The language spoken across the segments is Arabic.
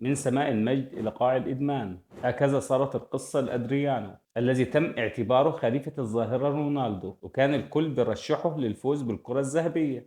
من سماء المجد إلى قاع الإدمان. هكذا صارت القصة لأدريانو الذي تم اعتباره خليفة الظاهرة رونالدو، وكان الكل بيرشحه للفوز بالكرة الذهبية.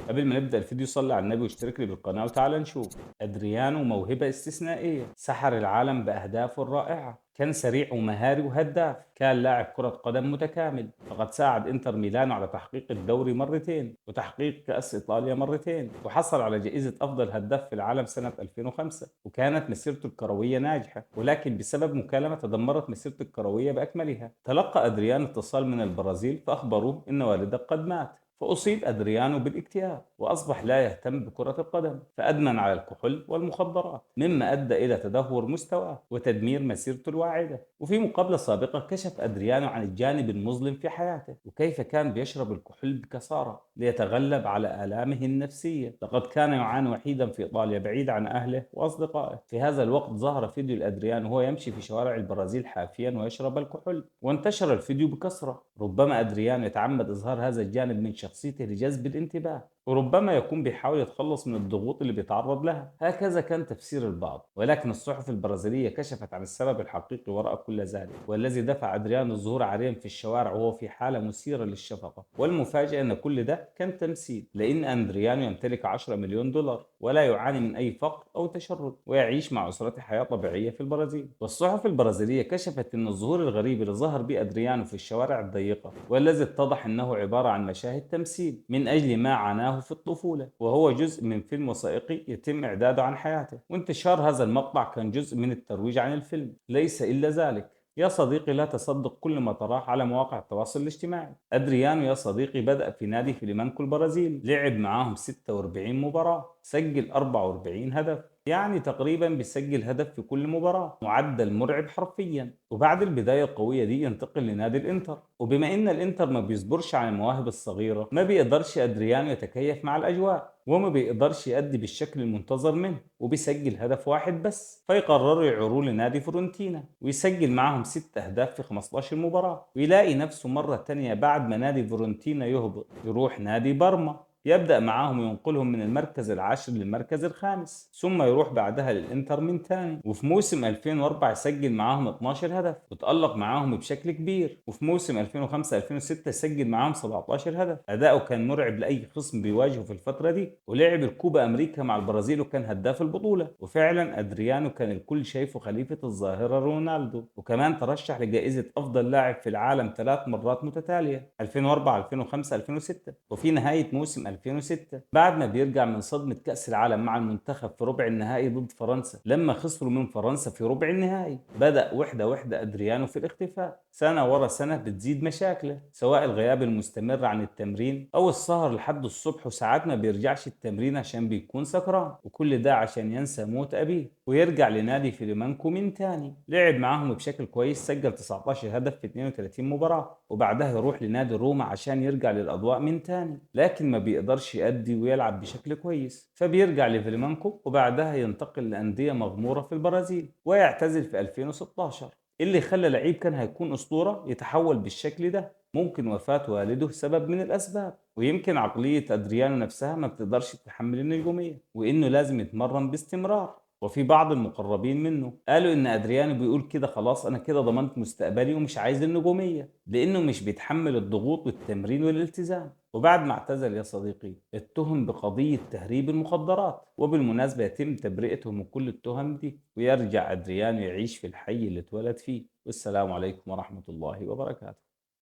قبل ما نبدأ الفيديو صلي على النبي واشترك لي بالقناة وتعالى نشوف. أدريانو موهبة استثنائية، سحر العالم بأهدافه الرائعة، كان سريع ومهاري وهداف، كان لاعب كرة قدم متكامل، فقد ساعد انتر ميلانو على تحقيق الدوري مرتين وتحقيق كأس إيطاليا مرتين، وحصل على جائزة أفضل هداف في العالم سنة 2005. وكانت مسيرته الكروية ناجحة، ولكن بسبب مكالمة تدمرت مسيرته الكروية بأكملها. تلقى أدريانو اتصال من البرازيل فأخبروه إن والده قد مات، فأصيب أدريانو بالاكتئاب وأصبح لا يهتم بكرة القدم، فأدمن على الكحول والمخدرات، مما أدى إلى تدهور مستواه وتدمير مسيرته الواعدة. وفي مقابلة سابقة كشف أدريانو عن الجانب المظلم في حياته، وكيف كان بيشرب الكحول بكثارة ليتغلب على آلامه النفسية. لقد كان يعاني وحيدا في إيطاليا بعيد عن أهله وأصدقائه. في هذا الوقت ظهر فيديو لأدريانو وهو يمشي في شوارع البرازيل حافيا ويشرب الكحول، وانتشر الفيديو بكثرة. ربما أدريانو يتعمد إظهار هذا الجانب من شخصيته لجذب الانتباه، وربما يكون بيحاول يتخلص من الضغوط اللي بيتعرض لها. هكذا كان تفسير البعض، ولكن الصحف البرازيلية كشفت عن السبب الحقيقي وراء كل ذلك، والذي دفع أدريانو الظهور عاريا في الشوارع وهو في حالة مثيرة للشفقة. والمفاجأة أن كل ده كان تمثيل، لأن أندريانو يمتلك 10 مليون دولار ولا يعاني من أي فقر أو تشرد، ويعيش مع أسرته حياة طبيعية في البرازيل. والصحف البرازيلية كشفت أن الظهور الغريب اللي ظهر به أدريانو في الشوارع الضيقة، والذي اتضح أنه عبارة عن مشاهد تمثيل من أجل ما عاناه في الطفولة، وهو جزء من فيلم وثائقي يتم إعداده عن حياته. وانتشار هذا المقطع كان جزء من الترويج عن الفيلم، ليس إلا ذلك. يا صديقي، لا تصدق كل ما تراه على مواقع التواصل الاجتماعي. أدريانو يا صديقي بدأ في نادي فليمانكو البرازيلي، لعب معاهم 46 مباراة، سجل 44 هدف، يعني تقريبا بيسجل هدف في كل مباراة، معدل مرعب حرفيا. وبعد البداية القوية دي ينتقل لنادي الانتر، وبما ان الانتر ما بيصبرش على المواهب الصغيرة، ما بيقدرش ادريانو يتكيف مع الاجواء، وما بيقدرش يأدي بالشكل المنتظر منه، وبيسجل هدف واحد بس. فيقرروا يعيروه لنادي فورنتينا ويسجل معاهم 6 أهداف في 15 مباراة، ويلاقي نفسه مرة تانية بعد ما نادي فورنتينا يهبط يروح نادي بارما، يبدأ معاهم وينقلهم من المركز العاشر للمركز الخامس، ثم يروح بعدها للإنتر من تاني. وفي موسم 2004 يسجل معاهم 12 هدف وتألق معاهم بشكل كبير. وفي موسم 2005-2006 يسجل معاهم 17 هدف. أداؤه كان مرعب لأي خصم بيواجهه في الفترة دي، ولعب الكوبا أمريكا مع البرازيل وكان هداف البطولة. وفعلا أدريانو كان الكل شايفه خليفة الظاهرة رونالدو، وكمان ترشح لجائزة أفضل لاعب في العالم 3 مرات متتالية، 2004 2005 2006. وفي نهاية موسم 2006 بعد ما بيرجع من صدمة كأس العالم مع المنتخب في ربع النهائي ضد فرنسا لما خسروا من فرنسا في ربع النهائي، بدأ واحدة واحدة أدريانو في الاختفاء. سنة ورا سنة بتزيد مشاكله، سواء الغياب المستمر عن التمرين أو السهر لحد الصبح، وساعات ما بيرجعش التمرين عشان بيكون سكران، وكل ده عشان ينسى موت أبيه ويرجع لنادي فيليمانكو من تاني. لعب معاهم بشكل كويس، سجل 19 هدف في 32 مباراة، وبعدها يروح لنادي روما عشان يرجع للأضواء من تاني، لكن ما بيقدرش يأدي ويلعب بشكل كويس، فبيرجع لفيليمانكو وبعدها ينتقل لأندية مغمورة في البرازيل ويعتزل في 2016. اللي خلى لعيب كان هيكون أسطورة يتحول بالشكل ده؟ ممكن وفاة والده سبب من الأسباب، ويمكن عقلية أدريانو نفسها ما بتقدرش تتحمل النجومية، وإنه لازم يتمرن باستمرار. وفي بعض المقربين منه قالوا إن أدريانو بيقول كده خلاص أنا كده ضمنت مستقبلي ومش عايز النجومية، لأنه مش بيتحمل الضغوط والتمرين والالتزام. وبعد ما اعتزل يا صديقي اتهم بقضية تهريب المخدرات، وبالمناسبة يتم تبرئته من كل التهم دي، ويرجع أدريانو يعيش في الحي اللي اتولد فيه. والسلام عليكم ورحمة الله وبركاته.